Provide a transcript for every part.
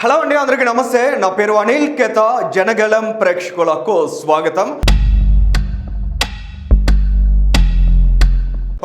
Hello అండి, అందరికీ నమస్తే. నా పేరు అనిల్ కేత. జనగళం ప్రేక్షకులకు స్వాగతం.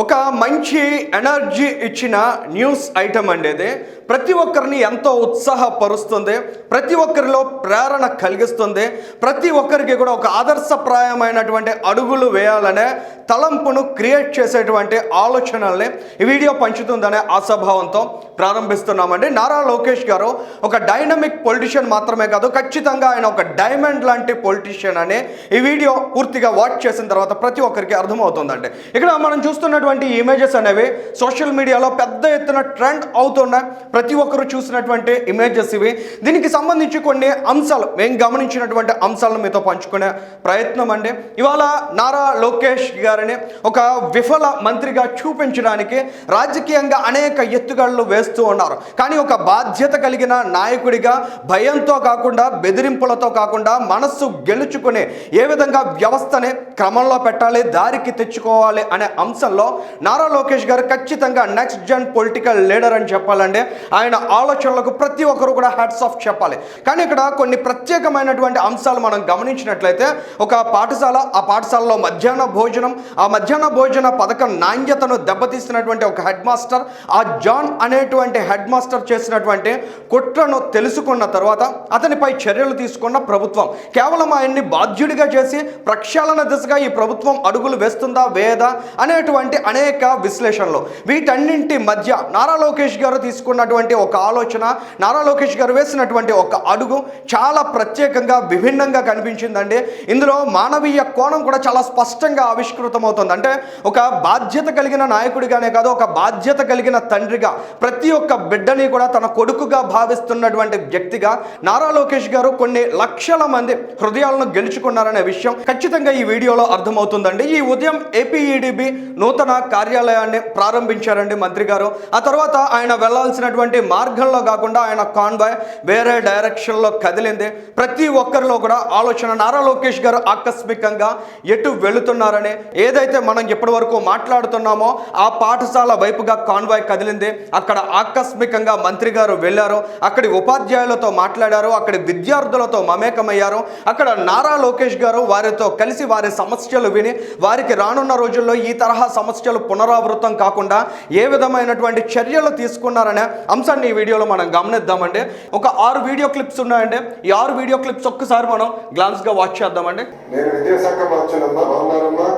ఒక మంచి ఎనర్జీ ఇచ్చిన న్యూస్ ఐటమ్ అండి ఇది. ప్రతి ఒక్కరిని ఎంతో ఉత్సాహపరుస్తుంది, ప్రతి ఒక్కరిలో ప్రేరణ కలిగిస్తుంది, ప్రతి ఒక్కరికి కూడా ఒక ఆదర్శప్రాయమైనటువంటి అడుగులు వేయాలనే తలంపును క్రియేట్ చేసేటువంటి ఆలోచనల్ని ఈ వీడియో పంచుతుందనే ఆశాభావంతో ప్రారంభిస్తున్నామండి. నారా లోకేష్ గారు ఒక డైనమిక్ పొలిటీషియన్ మాత్రమే కాదు, ఖచ్చితంగా ఆయన ఒక డైమండ్ లాంటి పొలిటీషియన్ అని ఈ వీడియో పూర్తిగా వాచ్ చేసిన తర్వాత ప్రతి ఒక్కరికి అర్థమవుతుందండి. ఇక్కడ మనం చూస్తున్నటువంటి ఇమేజెస్ అనేవి సోషల్ మీడియాలో పెద్ద ఎత్తున ట్రెండ్ అవుతున్నాయి. ప్రతి ఒక్కరు చూసినటువంటి ఇమేజెస్ ఇవి. దీనికి సంబంధించి కొన్ని అంశాలు, మేము గమనించినటువంటి అంశాలను మీతో పంచుకునే ప్రయత్నం అండి. ఇవాళ నారా లోకేష్ గారిని ఒక విఫల మంత్రిగా చూపించడానికి రాజకీయంగా అనేక ఎత్తుగడలు వేస్తూ ఉన్నారు. కానీ ఒక బాధ్యత కలిగిన నాయకుడిగా భయంతో కాకుండా, బెదిరింపులతో కాకుండా మనస్సు గెలుచుకుని ఏ విధంగా వ్యవస్థని క్రమంలో పెట్టాలి, దారికి తెచ్చుకోవాలి అనే అంశంలో నారా లోకేష్ గారు ఖచ్చితంగా నెక్స్ట్ జన్ పొలిటికల్ లీడర్ అని చెప్పాలండి. ఆయన ఆలోచనలకు ప్రతి ఒక్కరు కూడా హ్యాట్స్ ఆఫ్ చెప్పాలి. కానీ ఇక్కడ కొన్ని ప్రత్యేకమైనటువంటి అంశాలు మనం గమనించినట్లయితే, ఒక పాఠశాల, ఆ పాఠశాలలో మధ్యాహ్న భోజనం, ఆ మధ్యాహ్న భోజన పథకం నాణ్యతను దెబ్బతీస్తున్నటువంటి ఒక హెడ్ మాస్టర్, ఆ జాన్ అనేటువంటి హెడ్ మాస్టర్ చేసినటువంటి కుట్రను తెలుసుకున్న తర్వాత అతనిపై చర్యలు తీసుకున్న ప్రభుత్వం, కేవలం ఆయన్ని బాధ్యుడిగా చేసి ప్రక్షాళన దిశగా ఈ ప్రభుత్వం అడుగులు వేస్తుందా వేయదా అనేటువంటి అనేక విశ్లేషణలు. వీటన్నింటి మధ్య నారా లోకేష్ గారు తీసుకున్నటువంటి ఒక ఆలోచన, నారా లోకేష్ గారు వేసినటువంటి ఒక అడుగు చాలా ప్రత్యేకంగా, విభిన్నంగా కనిపించిందండి. ఇందులో మానవీయ కోణం కూడా చాలా స్పష్టంగా ఆవిష్కృతమవుతుంది. అంటే ఒక బాధ్యత కలిగిన నాయకుడిగానే కాదు, ఒక బాధ్యత కలిగిన తండ్రిగా, ప్రతి ఒక్క బిడ్డని కూడా తన కొడుకుగా భావిస్తున్నటువంటి వ్యక్తిగా నారా లోకేష్ గారు కొన్ని లక్షల మంది హృదయాలను గెలుచుకున్నారనే విషయం ఖచ్చితంగా ఈ వీడియోలో అర్థమవుతుందండి. ఈ ఉదయం ఏపీఈడిబి నూతన కార్యాలయాన్ని ప్రారంభించారండి మంత్రి గారు. ఆ తర్వాత ఆయన వెళ్లాల్సినటువంటి మార్గంలో కాకుండా ఆయన కాన్వాయ్ వేరే డైరెక్షన్లో కదిలింది. ప్రతి ఒక్కరిలో కూడా ఆలోచన, నారా లోకేష్ గారు ఆకస్మికంగా ఎటు వెళుతున్నారని, ఏదైతే మనం ఇప్పటి వరకు మాట్లాడుతున్నామో ఆ పాఠశాల వైపుగా కాన్వాయ్ కదిలింది. అక్కడ ఆకస్మికంగా మంత్రి గారు వెళ్ళారు, అక్కడి ఉపాధ్యాయులతో మాట్లాడారు, అక్కడి విద్యార్థులతో మమేకమయ్యారు. అక్కడ నారా లోకేష్ గారు వారితో కలిసి వారి సమస్యలు విని, వారికి రానున్న రోజుల్లో ఈ తరహా సమస్యలు పునరావృతం కాకుండా ఏ విధమైనటువంటి చర్యలు తీసుకున్నారనే అంశాన్ని ఈ వీడియోలో మనం గమనిద్దామండి. ఒక 6 వీడియో క్లిప్స్ ఉన్నాయండి. ఈ 6 వీడియో క్లిప్స్ ఒక్కసారి మనం గ్లాన్స్ గా వాచ్ చేద్దామండి. నేను విద్యాశాఖ మార్చునమ్మా. బాగున్నారమ్మా?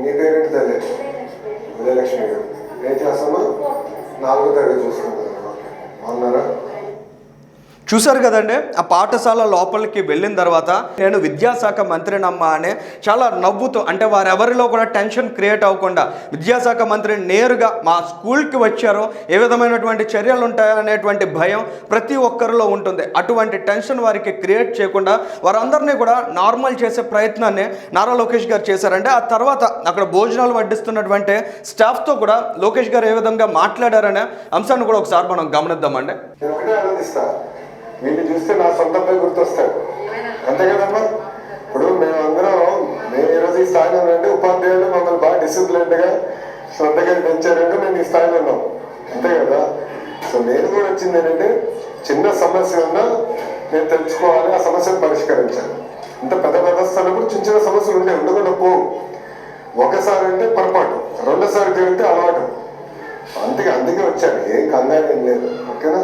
నీ పేరేంటి తల్లి? విజయలక్ష్మి గారు. ఏం చేస్తామా? 4వ తరగతి చూసుకుంటాను. బాగున్నారా? చూశారు కదండి, ఆ పాఠశాల లోపలికి వెళ్ళిన తర్వాత నేను విద్యాశాఖ మంత్రినమ్మా అని చాలా నవ్వుతూ, అంటే వారెవరిలో కూడా టెన్షన్ క్రియేట్ అవ్వకుండా విద్యాశాఖ మంత్రి నేరుగా మా స్కూల్కి వచ్చారో ఏ విధమైనటువంటి చర్యలు ఉంటాయనేటువంటి భయం ప్రతి ఒక్కరిలో ఉంటుంది. అటువంటి టెన్షన్ వారికి క్రియేట్ చేయకుండా వారందరినీ కూడా నార్మల్ చేసే ప్రయత్నాన్ని నారా లోకేష్ గారు చేశారంటే, ఆ తర్వాత అక్కడ భోజనాలు వడ్డిస్తున్నటువంటి స్టాఫ్తో కూడా లోకేష్ గారు ఏ విధంగా మాట్లాడారనే అంశాన్ని కూడా ఒకసారి మనం గమనిద్దామండి. వీళ్ళు చూస్తే నా సొంత అబ్బాయి గుర్తొస్తాడు, అంతే కదమ్మా? ఇప్పుడు మేము ఈరోజు ఈ స్థాయిలో ఉన్నాంటే ఉపాధ్యాయులు మమ్మల్ని బాగా డిసిప్లిన్డ్గా శ్రద్ధగా పెంచారంటే మేము ఈ స్థాయిలో ఉన్నాం, అంతే కదా? సో నేను కూడా వచ్చింది ఏంటంటే, చిన్న సమస్య ఉన్నా నేను తెలుసుకోవాలి, ఆ సమస్యను పరిష్కరించాలి. ఇంత పెద్ద వ్యవస్థలకు చిన్న చిన్న సమస్యలు ఉంటే ఉండకుండా పోవు. ఒకసారి అంటే పొరపాటు, రెండోసారి జరిగితే అలవాటు. అందుకే వచ్చాను, ఏం కంగారు ఏం లేదు, ఓకేనా?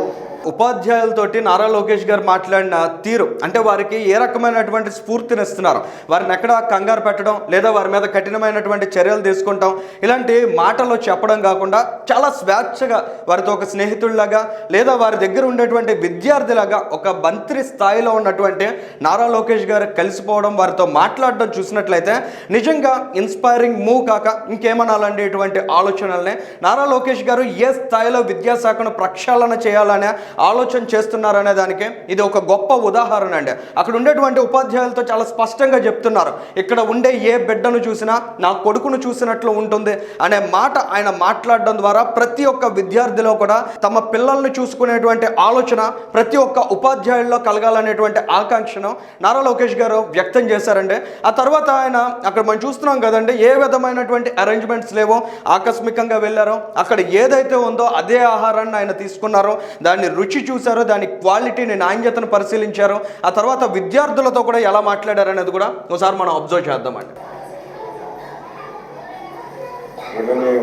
ఉపాధ్యాయులతోటి నారా లోకేష్ గారు మాట్లాడిన తీరు, అంటే వారికి ఏ రకమైనటువంటి స్ఫూర్తిని ఇస్తున్నారు, వారిని ఎక్కడ కంగారు పెట్టడం లేదా వారి మీద కఠినమైనటువంటి చర్యలు తీసుకుంటాం ఇలాంటి మాటలు చెప్పడం కాకుండా చాలా స్వేచ్ఛగా వారితో ఒక స్నేహితుడిలాగా లేదా వారి దగ్గర ఉండేటువంటి విద్యార్థిలాగా ఒక మంత్రి స్థాయిలో ఉన్నటువంటి నారా లోకేష్ గారు కలిసిపోవడం, వారితో మాట్లాడడం చూసినట్లయితే నిజంగా ఇన్స్పైరింగ్ మూవ్ కాక ఇంకేమనాలండి. ఇటువంటి ఆలోచనల్ని నారా లోకేష్ గారు ఏ స్థాయిలో విద్యాశాఖను ప్రక్షాళన చేయాలనే ఆలోచన చేస్తున్నారనే దానికి ఇది ఒక గొప్ప ఉదాహరణ అండి. అక్కడ ఉండేటువంటి ఉపాధ్యాయులతో చాలా స్పష్టంగా చెప్తున్నారు, ఇక్కడ ఉండే ఏ బిడ్డను చూసినా నా కొడుకును చూసినట్లు ఉంటుంది అనే మాట ఆయన మాట్లాడడం ద్వారా ప్రతి ఒక్క విద్యార్థిలో కూడా తమ పిల్లల్ని చూసుకునేటువంటి ఆలోచన ప్రతి ఒక్క ఉపాధ్యాయుల్లో కలగాలనేటువంటి ఆకాంక్షను నారా లోకేష్ గారు వ్యక్తం చేశారండి. ఆ తర్వాత ఆయన అక్కడ మనం చూస్తున్నాం కదండి, ఏ విధమైనటువంటి అరేంజ్మెంట్స్ లేవో ఆకస్మికంగా వెళ్ళారో, అక్కడ ఏదైతే ఉందో అదే ఆహారాన్ని ఆయన తీసుకున్నారో దాన్ని రుచి చూశారు, దాని క్వాలిటీని, నాణ్యతను పరిశీలించారు, ఆ తర్వాత విద్యార్థులతో కూడా ఎలా మాట్లాడారు అనేది కూడా ఒకసారి మనం అబ్జర్వ్ చేద్దామండి.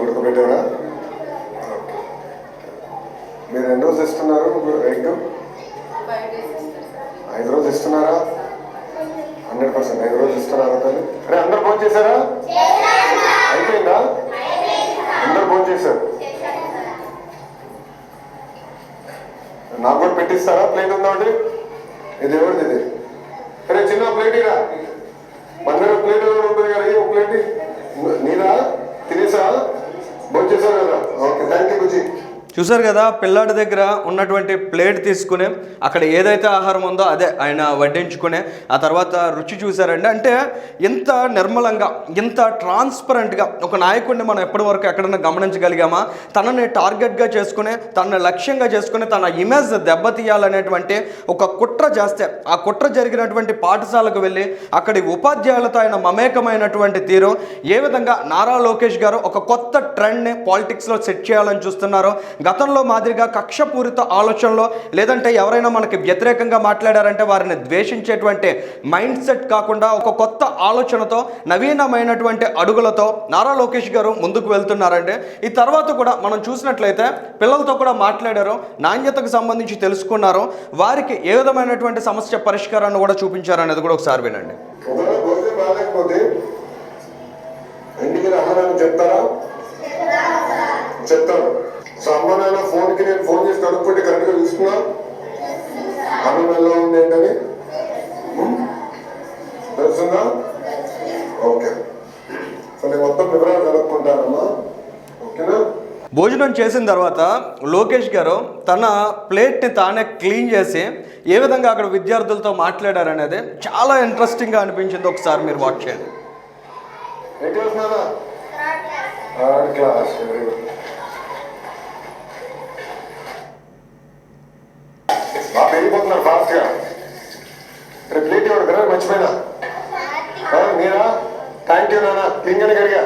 ఉడకబెట్టారా? మీరు ఎన్ని రోజులు ఇస్తున్నారు ఎగ్? 5 రోజులు ఇస్తున్నారా? 100% 5 రోజులు ఇస్తున్నారా తల్లి? అరే అందరు ఫోన్ చేశారా? అయిపోయిందా? అందరు ఫోన్ చేశారు. నాకు కూడా పెట్టిస్తారా? ప్లేట్ ఉందా ఒకటి? ఇది ఎవరిది? ఇది అరే చిన్న ప్లేట్ ఇరా. మన ప్లేట్ ఎవరు ఉంటుంది కదా, ఒక ప్లేట్ నీరా? తినేసా? భోజనం చేశారు కదా? ఓకే, థ్యాంక్ యూ బుజ్జి. చూసారు కదా, పిల్లాడి దగ్గర ఉన్నటువంటి ప్లేట్ తీసుకుని అక్కడ ఏదైతే ఆహారం ఉందో అదే ఆయన వడ్డించుకునే ఆ తర్వాత రుచి చూసారండి. అంటే ఇంత నిర్మలంగా, ఇంత ట్రాన్స్పరెంట్గా ఒక నాయకుడిని మనం ఎప్పటి వరకు ఎక్కడన్నా గమనించగలిగామా? తనని టార్గెట్గా చేసుకుని, తనని లక్ష్యంగా చేసుకుని, తన ఇమేజ్ దెబ్బతీయాలనేటువంటి ఒక కుట్ర చేస్తే, ఆ కుట్ర జరిగినటువంటి పాఠశాలకు వెళ్ళి అక్కడి ఉపాధ్యాయులతో ఆయన మమేకమైనటువంటి తీరు, ఏ విధంగా నారా లోకేష్ గారు ఒక కొత్త ట్రెండ్ని పాలిటిక్స్లో సెట్ చేయాలని చూస్తున్నారో, గతంలో మాదిరిగా కక్షపూరిత ఆలోచనలో లేదంటే ఎవరైనా మనకి వ్యతిరేకంగా మాట్లాడారంటే వారిని ద్వేషించేటువంటి మైండ్ సెట్ కాకుండా ఒక కొత్త ఆలోచనతో, నవీనమైనటువంటి అడుగులతో నారా లోకేష్ గారు ముందుకు వెళ్తున్నారండి. ఈ తర్వాత కూడా మనం చూసినట్లయితే పిల్లలతో కూడా మాట్లాడారు, నాణ్యతకు సంబంధించి తెలుసుకున్నారు, వారికి ఏ విధమైనటువంటి సమస్య పరిష్కారాన్ని కూడా చూపించారు అనేది కూడా ఒకసారి వినండి. చెప్తాను. సో అమ్మ నాన్న ఫోన్కి నేను ఫోన్ చేసి కనుక్కుంటే కరెక్ట్గా చూసుకున్నా అన్నం ఎలా ఉంది ఏంటని తెలుస్తుందా? ఓకే, సో నేను మొత్తం వివరాలు కనుక్కుంటానమ్మా, ఓకేనా? భోజనం చేసిన తర్వాత లోకేష్ గారు తన ప్లేట్ని తానే క్లీన్ చేసి ఏ విధంగా అక్కడ విద్యార్థులతో మాట్లాడారనేది చాలా ఇంట్రెస్టింగ్గా అనిపించింది. ఒకసారి మీరు వాచ్ చేయండి. ఏ క్లాస్ నాన్న? 3rd class. బాగా పెరిగిపోతున్నారు ఫాస్ట్గా. రేపు ప్లేట్ ఇవ్వడు కదా, మర్చిపోయినా. మీరా? థ్యాంక్ యూ నాన్న, క్లీన్గానే కడిగా.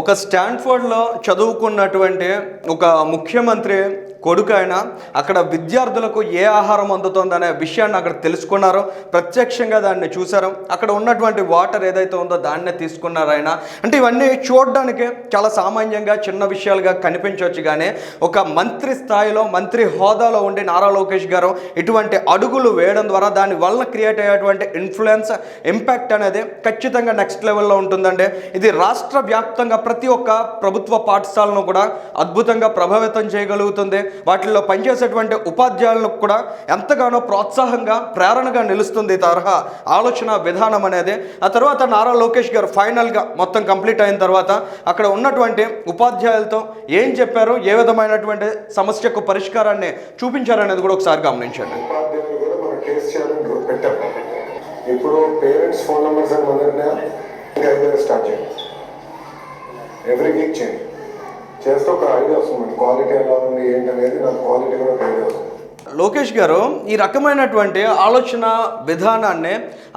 ఒక స్టాన్ఫోర్డ్లో చదువుకున్నటువంటి ఒక ముఖ్యమంత్రి కొడుకు ఆయన అక్కడ విద్యార్థులకు ఏ ఆహారం అందుతుందనే విషయాన్ని అక్కడ తెలుసుకున్నారు, ప్రత్యక్షంగా దాన్ని చూశారు. అక్కడ ఉన్నటువంటి వాటర్ ఏదైతే ఉందో దాన్నే తీసుకున్నారు ఆయన. అంటే ఇవన్నీ చూడడానికి చాలా సామాన్యంగా చిన్న విషయాలుగా కనిపించవచ్చు, కానీ ఒక మంత్రి స్థాయిలో, మంత్రి హోదాలో ఉండి నారా లోకేష్ గారు ఇటువంటి అడుగులు వేయడం ద్వారా దాని వలన క్రియేట్ అయ్యేటువంటి ఇన్ఫ్లుయెన్స్, ఇంపాక్ట్ అనేది ఖచ్చితంగా నెక్స్ట్ లెవెల్లో ఉంటుందండి. ఇది రాష్ట్ర వ్యాప్తంగా ప్రతి ఒక్క ప్రభుత్వ పాఠశాలను కూడా అద్భుతంగా ప్రభావితం చేయగలుగుతుంది. వాటిల్లో పనిచేసేటువంటి ఉపాధ్యాయులకు కూడా ఎంతగానో ప్రోత్సాహంగా, ప్రేరణగా నిలుస్తుంది ఈ తరహా ఆలోచన విధానం అనేది. ఆ తర్వాత నారా లోకేష్ గారు ఫైనల్గా మొత్తం కంప్లీట్ అయిన తర్వాత అక్కడ ఉన్నటువంటి ఉపాధ్యాయులతో ఏం చెప్పారు, ఏ విధమైనటువంటి సమస్యకు పరిష్కారాన్ని చూపించారనేది కూడా ఒకసారి గమనించండి. ఉపాధ్యాయులు కూడా మనం టేస్ట్ చేయాలని పెట్టాం. ఇప్పుడు పేరెంట్స్ ఫోన్ నెంబర్స్ అని మొదలైనా ఇంకా 5 స్టార్ట్ చేయండి. ఎవ్రీ వీక్ చేయండి. చేస్తే ఒక ఐడియా వస్తుంది, క్వాలిటీ ఎలా ఉంది ఏంటనేది. నాకు క్వాలిటీ కూడా ఒక ఐడియా వస్తుంది. లోకేష్ గారు ఈ రకమైనటువంటి ఆలోచన విధానాన్ని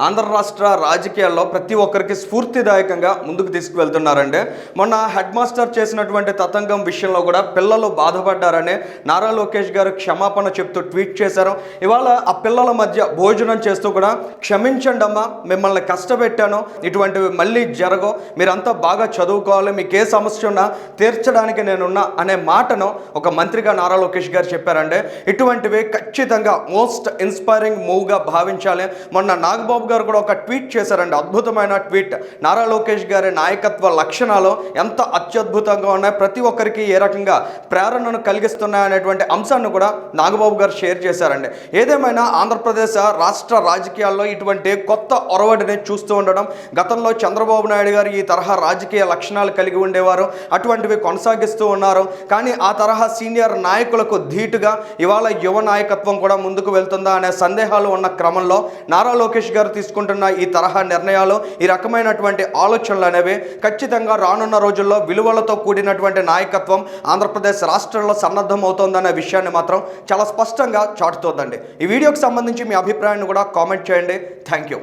ఆంధ్ర రాష్ట్ర రాజకీయాల్లో ప్రతి ఒక్కరికి స్ఫూర్తిదాయకంగా ముందుకు తీసుకువెళ్తున్నారండి. మొన్న హెడ్ మాస్టర్ చేసినటువంటి తతంగం విషయంలో కూడా పిల్లలు బాధపడ్డారని నారా లోకేష్ గారు క్షమాపణ చెప్తూ ట్వీట్ చేశారు. ఇవాళ ఆ పిల్లల మధ్య భోజనం చేస్తూ కూడా క్షమించండి అమ్మా, మిమ్మల్ని కష్టపెట్టాను, ఇటువంటివి మళ్ళీ జరగవు, మీరంతా బాగా చదువుకోవాలి, మీకు ఏ సమస్య ఉన్నా తీర్చడానికి నేనున్నా అనే మాటను ఒక మంత్రిగా నారా లోకేష్ గారు చెప్పారండి. ఇటువంటివి ఖచ్చితంగా మోస్ట్ ఇన్స్పైరింగ్ మూవ్గా భావించాలి. మొన్న నాగబాబు గారు కూడా ఒక ట్వీట్ చేశారండి, అద్భుతమైన ట్వీట్. నారా లోకేష్ గారి నాయకత్వ లక్షణాలు ఎంత అత్యద్భుతంగా ఉన్నాయి, ప్రతి ఒక్కరికి ఏ రకంగా ప్రేరణను కలిగిస్తున్నాయనేటువంటి అంశాన్ని కూడా నాగబాబు గారు షేర్ చేశారండి. ఏదేమైనా ఆంధ్రప్రదేశ్ రాష్ట్ర రాజకీయాల్లో ఇటువంటి కొత్త ఒరవడిని చూస్తూ ఉండడం, గతంలో చంద్రబాబు నాయుడు గారు ఈ తరహా రాజకీయ లక్షణాలు కలిగి ఉండేవారు, అటువంటివి కొనసాగిస్తూ ఉన్నారు. కానీ ఆ తరహా సీనియర్ నాయకులకు ధీటుగా ఇవాళ యువ నాయకత్వం కూడా ముందుకు వెళ్తుందా అనే సందేహాలు ఉన్న క్రమంలో నారా లోకేష్ గారు తీసుకుంటున్న ఈ తరహా నిర్ణయాలు, ఈ రకమైనటువంటి ఆలోచనలు అనేవి ఖచ్చితంగా రానున్న రోజుల్లో విలువలతో కూడినటువంటి నాయకత్వం ఆంధ్రప్రదేశ్ రాష్ట్రంలో సన్నద్ధం అవుతోందనే విషయాన్ని మాత్రం చాలా స్పష్టంగా చాటుతోందండి. ఈ వీడియోకి సంబంధించి మీ అభిప్రాయాన్ని కూడా కామెంట్ చేయండి. Thank you.